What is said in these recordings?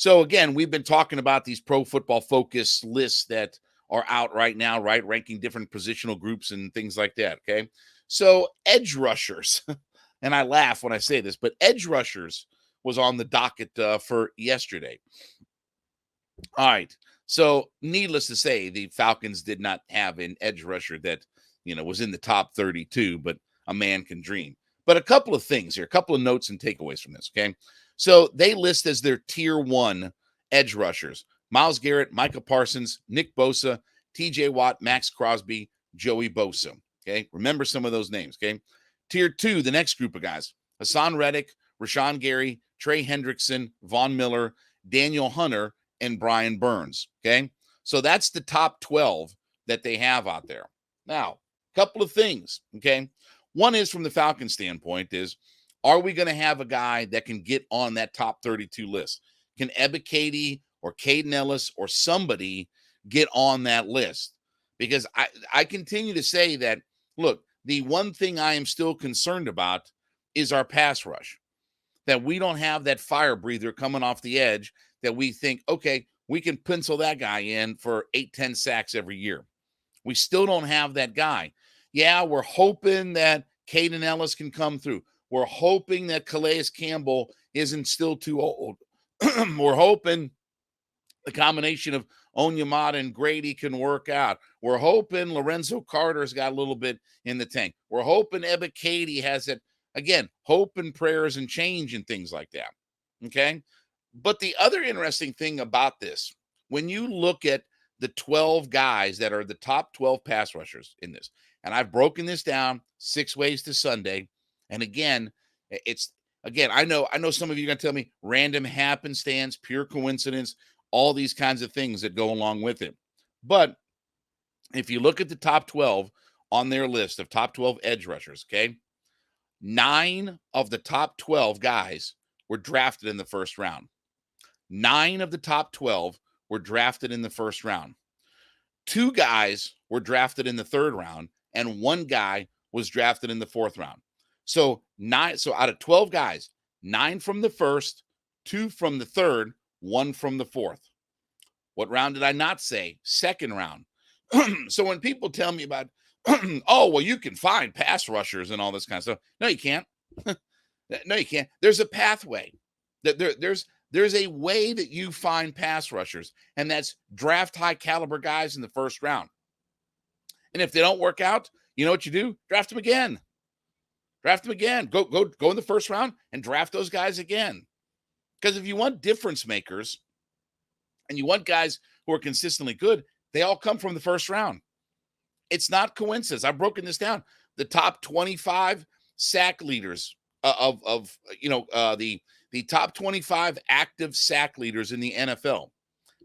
So again, we've been talking about these Pro Football Focus lists that are out right now, right? Ranking different positional groups and things like that. Okay. So edge rushers, and I laugh when I say this, but edge rushers was on the docket for yesterday. All right. So needless to say, the Falcons did not have an edge rusher that, was in the top 32, but a man can dream. But a couple of things here, a couple of notes and takeaways from this. Okay. So they list as their tier one edge rushers Myles Garrett, Micah Parsons, Nick Bosa, TJ Watt, Max Crosby, Joey Bosa. Okay. Remember some of those names. Okay. Tier two, the next group of guys Hassan Reddick, Rashawn Gary, Trey Hendrickson, Von Miller, Daniel Hunter, and Brian Burns. Okay. So that's the top 12 that they have out there. Now, a couple of things. Okay. One is from the Falcons standpoint is, are we going to have a guy that can get on that top 32 list? Can Ebiketie or Caden Ellis or somebody get on that list? Because I continue to say that, look, the one thing I am still concerned about is our pass rush, that we don't have that fire breather coming off the edge that we think, okay, we can pencil that guy in for 8-10 sacks every year. We still don't have that guy. Yeah, we're hoping that Caden Ellis can come through. We're hoping that Calais Campbell isn't still too old. We're hoping the combination of Onyemata and Grady can work out. We're hoping Lorenzo Carter's got a little bit in the tank. We're hoping Ebiketie has it. Again, hope and prayers and change and things like that. Okay? But the other interesting thing about this, when you look at the 12 guys that are the top 12 pass rushers in this, and I've broken this down 6 ways to Sunday. And again, I know some of you are going to tell me random happenstance, pure coincidence, all these kinds of things that go along with it. But if you look at the top 12 on their list of top 12 edge rushers, okay, 9 of the top 12 guys were drafted in the first round. 9 of the top 12 were drafted in the first round. 2 guys were drafted in the third round, and 1 guy was drafted in the fourth round. So out of 12 guys, 9 from the first, 2 from the third, 1 from the fourth. What round did I not say? Second round. So when people tell me about, oh, well, you can find pass rushers and all this kind of stuff. No, you can't. No, you can't. There's a pathway. There's a way that you find pass rushers, and that's draft high caliber guys in the first round. And if they don't work out, you know what you do? Draft them again. Draft them again. Go in the first round and draft those guys again. Because if you want difference makers and you want guys who are consistently good, they all come from the first round. It's not coincidence. I've broken this down. The top 25 sack leaders the top 25 active sack leaders in the NFL.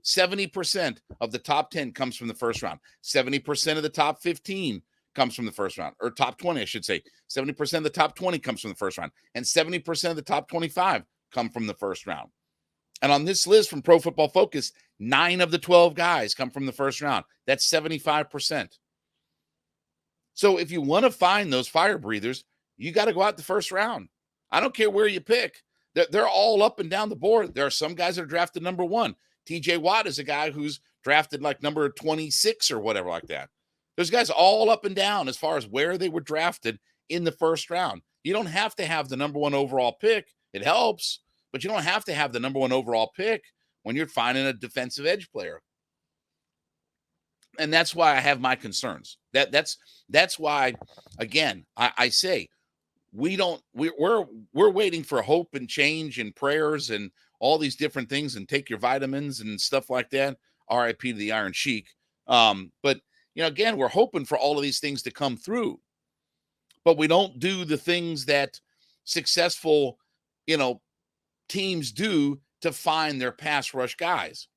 70% of the top 10 comes from the first round. 70% of the top 15 comes from the first round, or top 20, I should say. 70% of the top 20 comes from the first round, and 70% of the top 25 come from the first round. And on this list from Pro Football Focus, 9 of the 12 guys come from the first round. That's 75%. So if you want to find those fire breathers, you got to go out the first round. I don't care where you pick. They're all up and down the board. There are some guys that are drafted number 1. TJ Watt is a guy who's drafted like number 26 or whatever like that. There's guys all up and down as far as where they were drafted in the first round. You don't have to have the number 1 overall pick. It helps, but you don't have to have the number 1 overall pick when you're finding a defensive edge player. And that's why I have my concerns. That's why, again, I say we're waiting for hope and change and prayers and all these different things, and take your vitamins and stuff like that. RIP to the Iron Sheik. But again, we're hoping for all of these things to come through, but we don't do the things that successful, teams do to find their pass rush guys.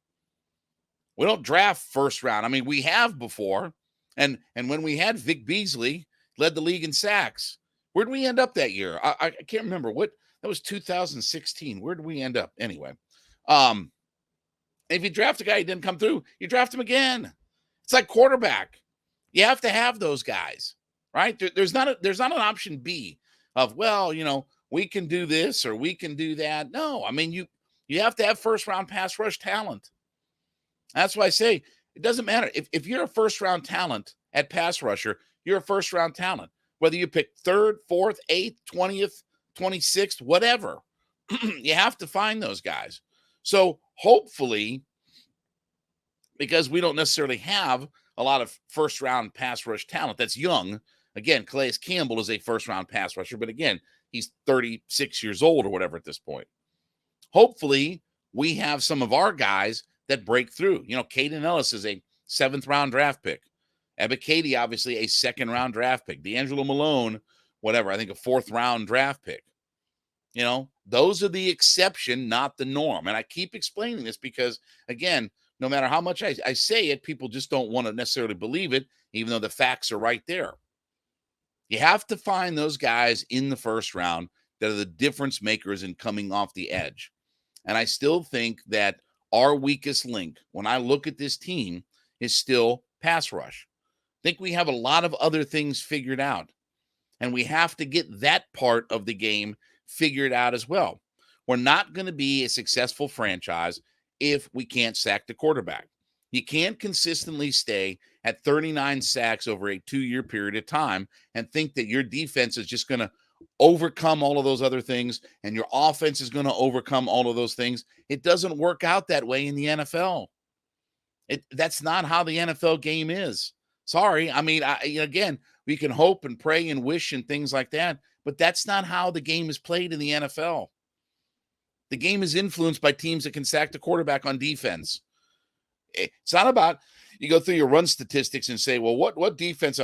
We don't draft first round. I mean, we have before, and when we had Vic Beasley led the league in sacks. Where did we end up that year? I can't remember. That was 2016. Where did we end up anyway? If you draft a guy who didn't come through, you draft him again. It's like quarterback. You have to have those guys, right? There's not an option B of, we can do this or we can do that. No, I mean, You have to have first-round pass rush talent. That's why I say it doesn't matter. If you're a first-round talent at pass rusher, you're a first-round talent. Whether you pick 3rd, 4th, 8th, 20th, 26th, whatever. You have to find those guys. So hopefully, because we don't necessarily have a lot of first-round pass rush talent that's young. Again, Calais Campbell is a first-round pass rusher, but again, he's 36 years old or whatever at this point. Hopefully, we have some of our guys that break through. Caden Ellis is a 7th-round draft pick. Ebiketie, obviously, a 2nd-round draft pick. D'Angelo Malone, whatever, I think a 4th-round draft pick. Those are the exception, not the norm. And I keep explaining this because, again, no matter how much I say it, people just don't want to necessarily believe it, even though the facts are right there. You have to find those guys in the first round that are the difference makers in coming off the edge. And I still think that our weakest link, when I look at this team, is still pass rush. I think we have a lot of other things figured out. And we have to get that part of the game figured out as well. We're not going to be a successful franchise if we can't sack the quarterback. You can't consistently stay at 39 sacks over a 2-year period of time and think that your defense is just going to overcome all of those other things and your offense is going to overcome all of those things. It doesn't work out that way in the NFL. That's not how the NFL game is. Sorry. I mean, again, we can hope and pray and wish and things like that, but that's not how the game is played in the NFL. The game is influenced by teams that can sack the quarterback on defense. It's not about you go through your run statistics and say, well, what defense?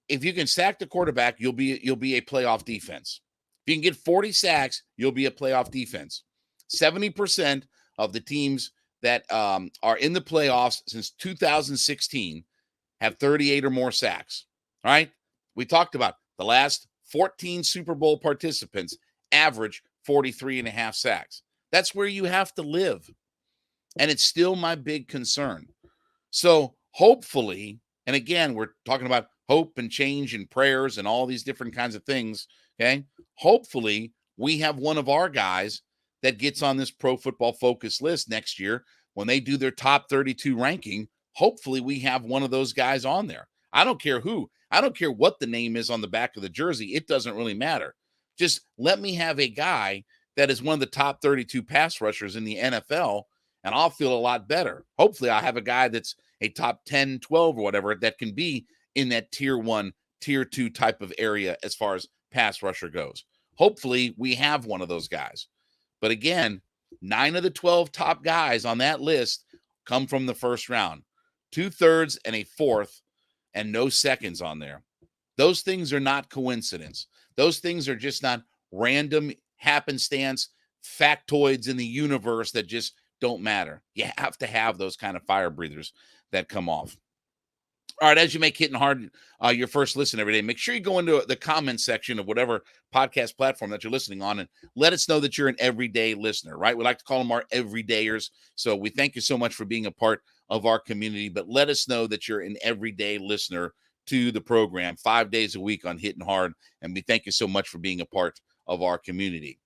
If you can sack the quarterback, you'll be a playoff defense. If you can get 40 sacks, you'll be a playoff defense. 70% of the teams that are in the playoffs since 2016 have 38 or more sacks. All right? We talked about the last 14 Super Bowl participants average 43 and a half sacks. That's where you have to live. And it's still my big concern. So hopefully, and again, we're talking about hope and change and prayers and all these different kinds of things, okay? Hopefully, we have one of our guys that gets on this Pro Football Focus list next year when they do their top 32 ranking. Hopefully, we have one of those guys on there. I don't care who. I don't care what the name is on the back of the jersey. It doesn't really matter. Just let me have a guy that is one of the top 32 pass rushers in the NFL, and I'll feel a lot better. Hopefully, I have a guy that's a top 10, 12 or whatever that can be in that tier 1, tier 2 type of area as far as pass rusher goes. Hopefully, we have one of those guys. But again, 9 of the 12 top guys on that list come from the first round. 2/3 and a 4th, and no seconds on there. Those things are not coincidence. Those things are just not random happenstance factoids in the universe that just don't matter. You have to have those kind of fire breathers that come off. All right, as you make Hittin' Hard your first listen every day, make sure you go into the comment section of whatever podcast platform that you're listening on and let us know that you're an everyday listener, right? We like to call them our everydayers. So we thank you so much for being a part of our community, but let us know that you're an everyday listener to the program 5 days a week on Hittin' Hard. And we thank you so much for being a part of our community.